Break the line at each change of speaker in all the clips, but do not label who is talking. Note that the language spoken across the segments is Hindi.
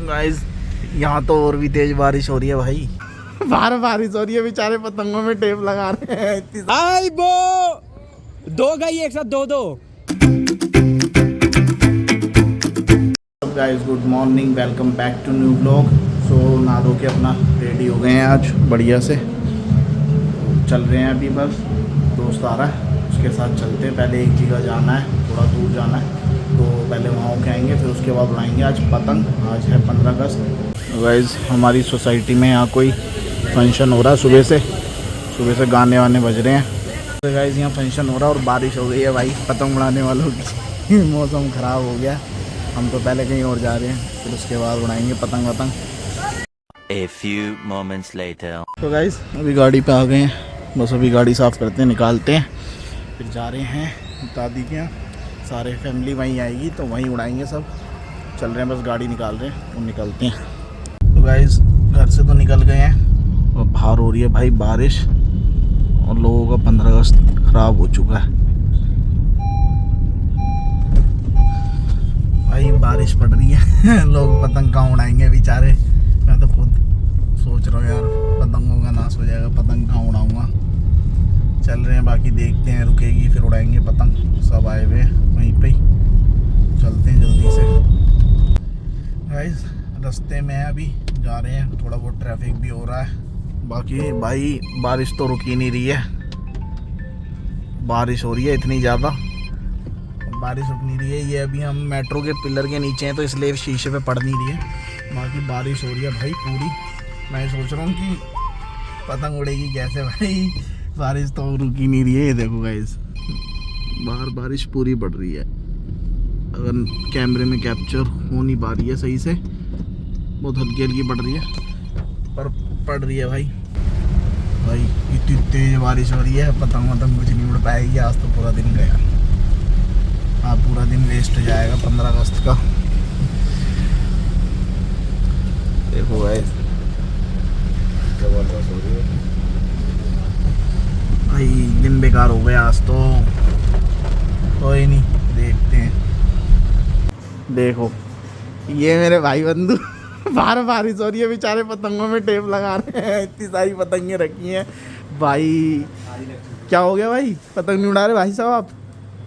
गाइस यहाँ तो और भी तेज बारिश हो रही है भाई। बाहर बारिश हो रही है, बेचारे पतंगों में टेप लगा रहे हैं।
आई बो दो गई एक साथ दो।
Guys good morning, welcome back to new blog. So नहा धो के अपना रेडी हो गए हैं आज बढ़िया से। चल रहे हैं अभी, बस दोस्त आ रहा है उसके साथ चलते हैं। पहले एक जगह जाना है, थोड़ा दूर जाना है, तो पहले वहाँ होके आएंगे, फिर उसके बाद उड़ाएंगे आज पतंग। आज है 15 अगस्त। गाइस हमारी सोसाइटी में यहाँ कोई फंक्शन हो रहा है, सुबह से गाने वाने बज रहे हैं। तो गाइस यहाँ फंक्शन हो रहा है और बारिश हो गई है भाई पतंग उड़ाने वालों की। मौसम ख़राब हो गया। हम तो पहले कहीं और जा रहे हैं, फिर उसके बाद उड़ाएंगे पतंग वतंग।
A few moments later.
तो गाइस अभी गाड़ी पे आ गए हैं, बस अभी गाड़ी साफ़ करते हैं, निकालते हैं, फिर जा रहे हैं दादी के यहाँ। सारे फैमिली वहीं आएगी तो वहीं उड़ाएंगे सब। चल रहे हैं, बस गाड़ी निकाल रहे हैं और निकलते हैं। तो गाइस घर से तो निकल गए हैं और बाहर हो रही है भाई बारिश, और लोगों का 15 अगस्त ख़राब हो चुका है भाई। बारिश पड़ रही है लोग पतंग कहाँ उड़ाएंगे बेचारे। मैं तो खुद सोच रहा हूँ यार, पतंगों का नाश हो जाएगा, पतंग कहाँ उड़ाऊँगा। चल रहे हैं, बाकी देखते हैं, रुकेगी फिर उड़ाएंगे पतंग। सब आए हुए हैं वहीं पे ही, चलते हैं जल्दी से। गाइस रास्ते में अभी जा रहे हैं, थोड़ा बहुत ट्रैफिक भी हो रहा है। बाकी भाई बारिश तो रुक ही नहीं रही है, बारिश हो रही है इतनी ज़्यादा, बारिश रुक नहीं रही है। ये अभी हम मेट्रो के पिलर के नीचे हैं तो इसलिए शीशे पे पड़ नहीं रही है। बाकी बारिश हो रही है भाई पूरी। मैं सोच रहा हूँ कि पतंग उड़ेगी कैसे भाई, बारिश तो रुक ही नहीं रही है। ये देखो गाइस बाहर बारिश पूरी पड़ रही है। अगर कैमरे में कैप्चर हो नहीं पा रही है सही से, बहुत हल्की हल्की पड़ रही है, पर पड़ रही है भाई। भाई इतनी तेज बारिश हो रही है, पतंग वतंग कुछ नहीं उड़ पाएगी। आज तो पूरा दिन गया, हाँ पूरा दिन वेस्ट हो जाएगा 15 अगस्त का। देखो गाइस जबरदस्त हो रही है भाई, दिन बेकार हो गया आज तो। कोई नहीं, देखते हैं। देखो ये मेरे भाई बंधु बाहर बारिश हो रही है, बेचारे पतंगों में टेप लगा रहे हैं। इतनी सारी पतंगें रखी हैं भाई। क्या हो गया भाई, पतंग नहीं उड़ा रहे भाई साहब आप?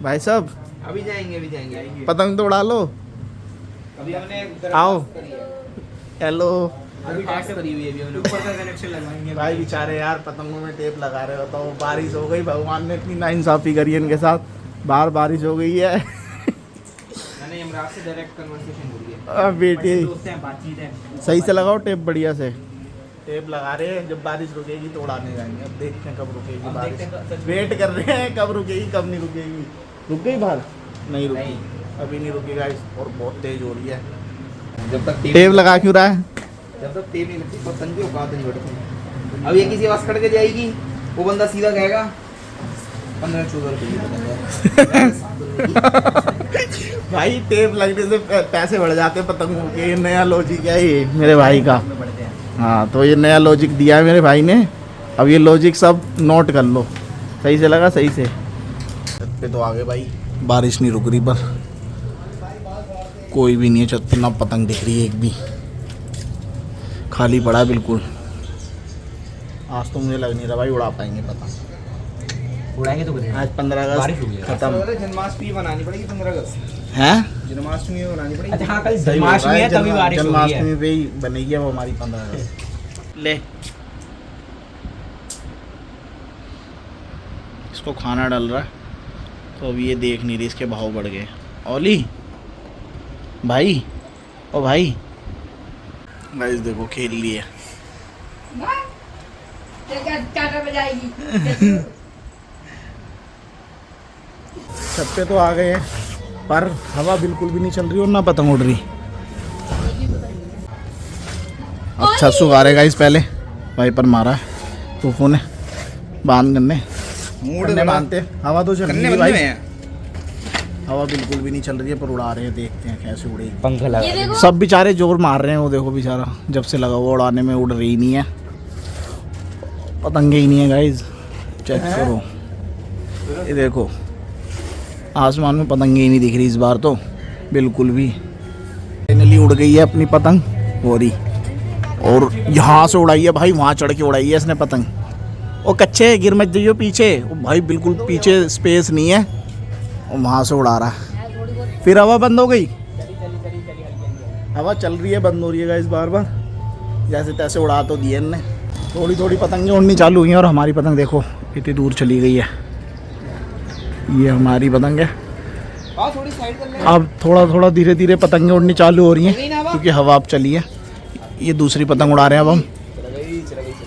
भाई साहब
अभी जाएंगे
पतंग तो उड़ा लो।
अभी हमने
आओ, हेलो
ऊपर का कनेक्शन लगवाएंगे
भाई। बेचारे यार पतंगों में टेप लगा रहे हो, तो बारिश हो गई, भगवान ने इतनी नाइंसाफ़ी करी है इनके साथ। बाहर बारिश हो गई है।
मैंने यमराज से डायरेक्ट कन्वर्सेशन करी है।
बेटी
दोस्त हैं, बातचीत है।
सही से लगाओ टेप, बढ़िया से टेप लगा रहे हैं। जब बारिश रुकेगी तो उड़ाने जाएंगे। अब देखते हैं कब रुकेगी बारिश, वेट कर रहे हैं कब रुकेगी कब नहीं रुकेगी। रुक गई बाहर? नहीं रुकी, अभी नहीं रुकेगा और बहुत तेज हो रही है।
जब तक
टेप लगा क्यों रहा है?
जब तक टेप नहीं लगती पतंग की औकात नहीं बढ़ती। अब ये किसी आवाज कट के जाएगी, वो बंदा सीधा कहेगा 15-14 रुपये की पतंग।
भाई टेप लगने से पैसे बढ़ जाते हैं पतंगों के। ये नया लॉजिक है ये मेरे भाई का। हाँ तो ये नया लॉजिक दिया है मेरे भाई ने, अब ये लॉजिक सब नोट कर लो। सही से लगा, सही से। छत पे तो आगे भाई बारिश नहीं रुक रही, पर कोई भी नहीं है छत पे, ना पतंग दिख रही है एक भी, खाली पड़ा है बिल्कुल। आज तो मुझे लग नहीं रहा भाई उड़ा पाएंगे पतंग।
उड़ाएंगे तो करेंगे।
आज 15 अगस्त खत्म।
जन्माष्टमी बनानी पड़ेगी 15 अगस्त।
हैं?
जन्माष्टमी बनानी पड़ेगी। अच्छा हाँ, कल
सही बोल रहा
जन्माष्टमी है तभी बारिश हो रही है।
जन्माष्टमी पे ही बनेगी वो हमारी 15 अगस्त। ले इसको खाना डाल रहा है तो अभी ये देख नहीं रही, इसके भाव बढ़ गए। ओली भाई, ओ भाई गाइस देखो खेल लिए। छत पे तो आ गए हैं, पर हवा बिल्कुल भी नहीं चल रही और ना पतंग उड़ रही। अच्छा सुखा रहे गाइस, पहले वाइपर मारा है तूफान ने बांध करने बांधते। हवा तो चल रही है भाई, हवा बिल्कुल भी नहीं चल रही है, पर उड़ा रहे हैं, देखते हैं कैसे उड़ेगी।
पंखा लगा
सब बेचारे जोर मार रहे हैं। वो देखो बेचारा जब से लगा हुआ उड़ाने में, उड़ रही नहीं है, पतंगे ही नहीं है गाइस। चेक करो, ये देखो आसमान में पतंगे ही नहीं दिख रही इस बार तो बिल्कुल भी। फाइनली उड़ गई है अपनी पतंग। हो रही। और यहाँ से उड़ाई है भाई, वहाँ चढ़ के उड़ाई है इसने पतंग। वो कच्चे गिर मत जाइयो पीछे, वो भाई बिल्कुल पीछे स्पेस नहीं है, और वहाँ से उड़ा रहा है। फिर हवा बंद हो गई, हवा चल रही है, बंद हो रही है गाइस बार बार। जैसे तैसे उड़ा तो दिए इनने, थोड़ी थोड़ी पतंगें उड़नी चालू हुई हैं। और हमारी पतंग देखो कितनी दूर चली गई है। ये हमारी पतंग है।
थोड़ी साइड कर ले।
अब थोड़ा थोड़ा धीरे धीरे पतंगें उड़नी चालू हो रही हैं, क्योंकि हवा अब चली है। ये दूसरी पतंग उड़ा रहे हैं अब हम।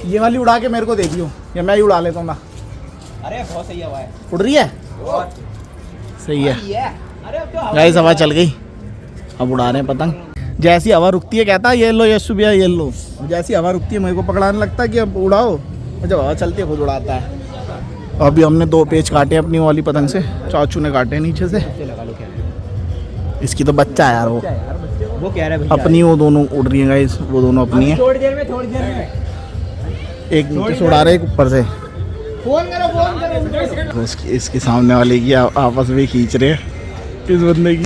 ये वाली उड़ा के मेरे को देखियो, या मैं ही उड़ा लेता हूँ ना।
अरे बहुत सही हवा है,
उड़ रही है, सही है
अरे अब तो
गाइस। हवा चल गई, अब उड़ा रहे हैं पतंग। जैसी हवा रुकती है कहता है ये लो यशु भैया ये लो, जैसी हवा रुकती है मेरे को पकड़ाने लगता है कि अब उड़ाओ, और जब हवा चलती है खुद उड़ाता है। अभी हमने 2 पेच काटे अपनी वाली पतंग से, चाचू ने काटे नीचे से।
लगा लो, क्या
इसकी तो बच्चा है यार, वो
कह रहा है भैया
अपनी, वो दोनों उड़ रही हैं गाइस, वो दोनों अपनी है।
थोड़ी देर में
एक नीचे से उड़ा रहे, एक ऊपर से।
फोन करो।
तो इसके सामने वाले की आपस में खींच रहे हैं इस बंदे की।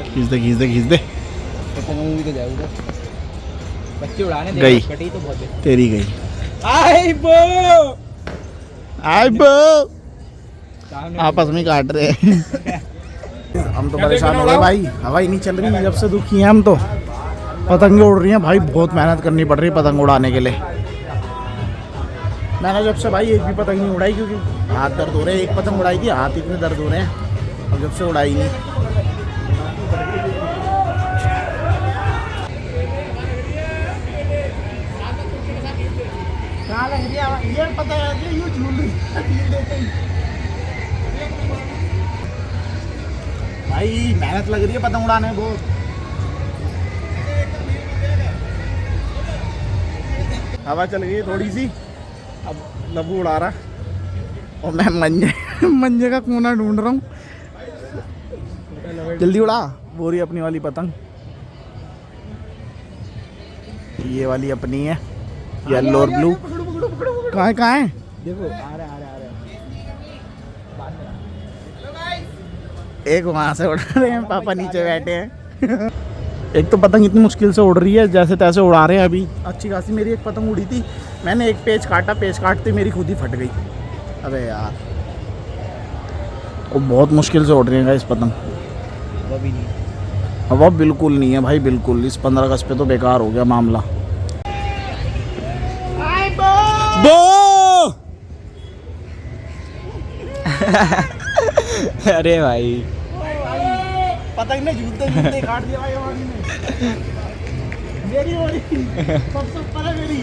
खींच दे
तो जाएगा बच्चे उड़ाने दे,
गई।
कटी तो बहुत
तेरी गई।
आई बो
आपस में काट रहे हैं। हम तो परेशान हो गए भाई, हवा ही नहीं चल रही, जब से दुखी हैं हम तो। पतंगे उड़ रही हैं भाई, बहुत मेहनत करनी पड़ रही है पतंग उड़ाने के लिए। मैंने जब से भाई एक भी पतंग नहीं उड़ाई, क्योंकि हाथ दर्द हो रहे हैं। एक पतंग उड़ाई थी, हाथ इतने दर्द हो रहे हैं, अब जब से उड़ाई नहीं। ये पता है यूं झूल रही भाई, मेहनत लग रही है पतंग उड़ाने में बहुत। हवा चल गई थोड़ी सी, अब लबू उड़ा रहा, और मैं मंजे का कोना ढूंढ रहा हूँ। जल्दी उड़ा, बोरी अपनी वाली पतंग। ये वाली अपनी है, येलो और ब्लू। कहाँ है
देखो, आ रहा है।
एक वहाँ से उड़ रहे हैं, पापा नीचे बैठे हैं। एक तो पतंग इतनी मुश्किल से उड़ रही है, जैसे तैसे उड़ा रहे हैं। अभी अच्छी खासी मेरी एक पतंग उड़ी थी, मैंने एक पेच काटा, पेच काटते मेरी खुद ही फट गई। अबे यार, वो बहुत मुश्किल से उड़ रही है इस पतंग।
वो भी नहीं,
हवा बिल्कुल नहीं है भाई, बिल्कुल। इस 15 अगस्त पे तो बेकार हो गया मामला। बो
अरे भाई
पतंग ने झूलते काट दिया भाई हमारी ने। मेरी हो रही सबसे ऊपर है मेरी।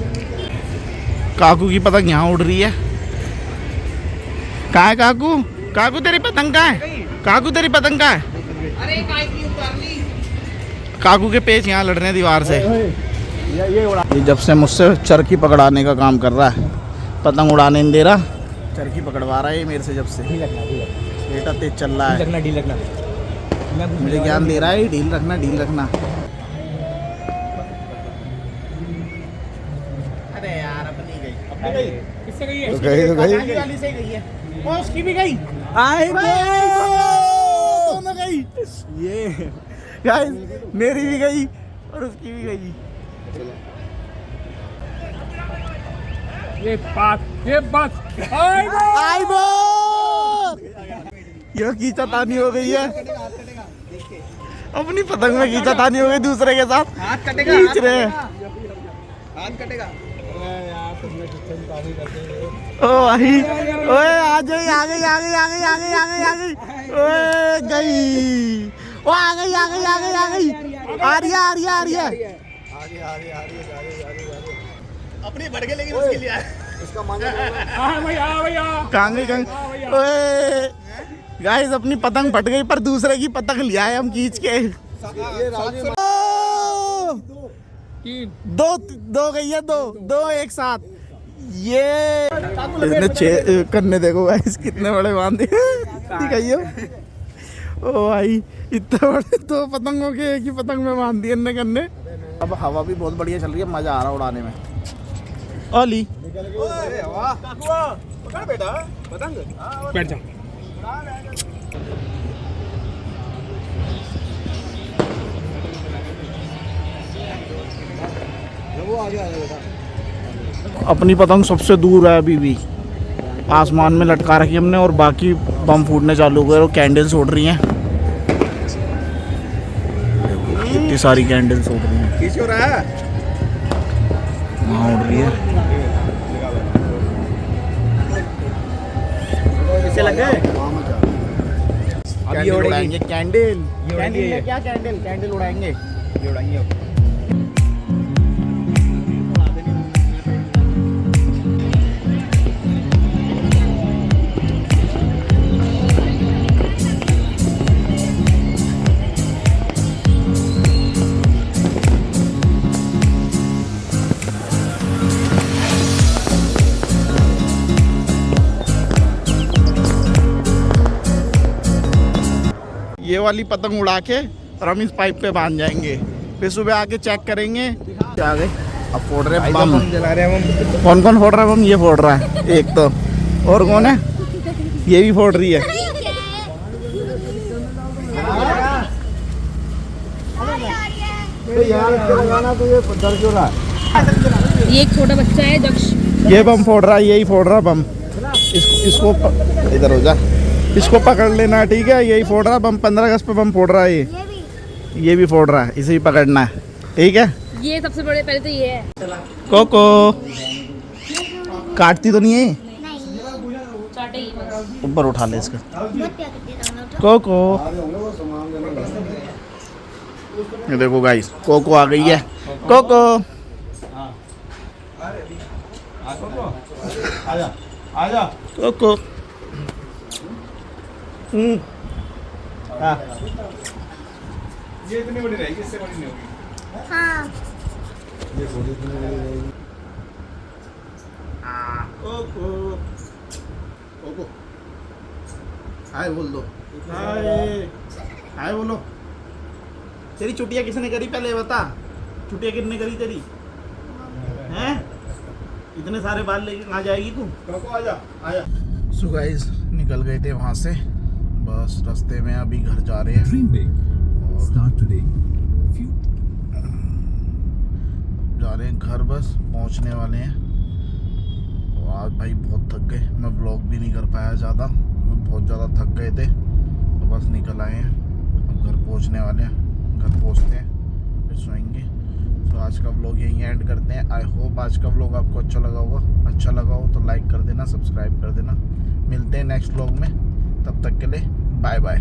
काकू की पतंग यहाँ उड़ रही है। कहाँ है काकू? काकू तेरी पतंग कहाँ है? काकू तेरी पतंग कहाँ है?
अरे काय की उतार ली।
काकू के पेच यहाँ लड़ रहे हैं दीवार से। ये जब से मुझसे चरखी पकड़ाने का काम कर रहा है, पतंग उड़ाने नहीं दे रहा, चरखी पकड़वा रहा है ये मेरे से। जब से बेटा तेज चल रहा है,
ढील रखना।
मुझे ज्ञान दे रहा है, ढील रखना। अरे यार, अपनी गई।
किससे गई है?
तो गई वाली से गई है, और उसकी भी गई।
आई
दोनों गई। ये गाइस, मेरी भी गई और उसकी भी गई।
ये बात
आई बो ये खींचातानी हो गई है, अपनी पतंग में खींचातानी हो गई दूसरे के साथ।
हाथ कटेगा,
खींच रहे हैं।
हाथ कटेगा।
ओ भाई, ओए आ गई। ओए गई, वो आ गई। आ रही है। अपनी बढ़ गई, लेकिन उसके लिए इसका कहाँ गई? ओए गाइस, अपनी पतंग फट गई, पर दूसरे की पतंग ले आए हम खींच के। दो गई है, दो एक साथ। ये इसने 6 कन्ने देखो गाइस, कितने बड़े बांधे दिखाइयो। ओ भाई, इतने बड़े 2 पतंगों के एक ही पतंग में बांध दिए इनने कन्ने। अब हवा भी बहुत बढ़िया चल रही है, मजा आ रहा है उड़ाने में। ओली
पकड़ बेटा पतंग, बैठ जा।
अपनी पतंग सबसे दूर है अभी भी, आसमान में लटका रखी हमने, और बाकी बम फूटने चालू हो गए और कैंडल्स उड़ रही हैं। कितनी सारी कैंडल्स उड़ रही हैं,
किस हो रहा है?
वहाँ उड़ रही है।
कैसे लग गए?
कैंडल उड़ाएंगे, कैंडल
कैंडल
में क्या कैंडल, कैंडल उड़ाएंगे।
ये उड़ाएंगे अब।
ये वाली पतंग उड़ा के और हम इस पाइप पे बांध जाएंगे, फिर सुबह आके चेक करेंगे। क्या आ गए, अब फोड़ रहे हैं बम।
जला रहे हैं हम।
कौन कौन फोड़ रहा है बम? ये फोड़ रहा है एक तो, और कौन है? ये भी फोड़ रही है।
ये एक छोटा बच्चा है दक्ष,
ये बम फोड़ रहा है, यही फोड़ रहा है बम। इसको इधर हो जा, इसको पकड़ लेना, ठीक है? यही फोड़ रहा है बम, 15 अगस्त पे बम फोड़ रहा है ये भी फोड़ रहा है, इसे भी पकड़ना है, ठीक है?
ये सबसे बड़े पहले तो ये है।
कोको काटती तो नहीं है?
चाटे ही बस।
ऊपर उठा ले इसका। कोको, ये देखो गाइस, कोको आ गई है। कोको
आजा।
कोको हाँ।
ये इतनी बड़ी रहेगी, इससे बड़ी नहीं होगी।
हाँ।
कोको कोको हाय बोल दो, हाय हाय बोलो। तेरी चुटिया किसने करी पहले बता, चुटिया किसने करी तेरी? हैं? इतने सारे बाल लेके कहाँ जाएगी तू?
कोको आजा आजा।
सो गाइस निकल गए थे वहाँ से, बस रास्ते में अभी घर जा रहे हैं।
Dream big. Start today.
जा रहे हैं घर, बस पहुंचने वाले हैं। तो आज भाई बहुत थक गए, मैं व्लॉग भी नहीं कर पाया ज़्यादा, बहुत ज़्यादा थक गए थे, तो बस निकल आए हैं। अब घर पहुंचने वाले हैं, घर पहुंचते हैं फिर सोएंगे। तो आज का व्लॉग यहीं एंड करते हैं। आई होप आज का व्लॉग आपको अच्छा लगा होगा। अच्छा लगा हो तो लाइक कर देना, सब्सक्राइब कर देना। मिलते हैं नेक्स्ट व्लॉग में, तब तक के लिए बाय बाय।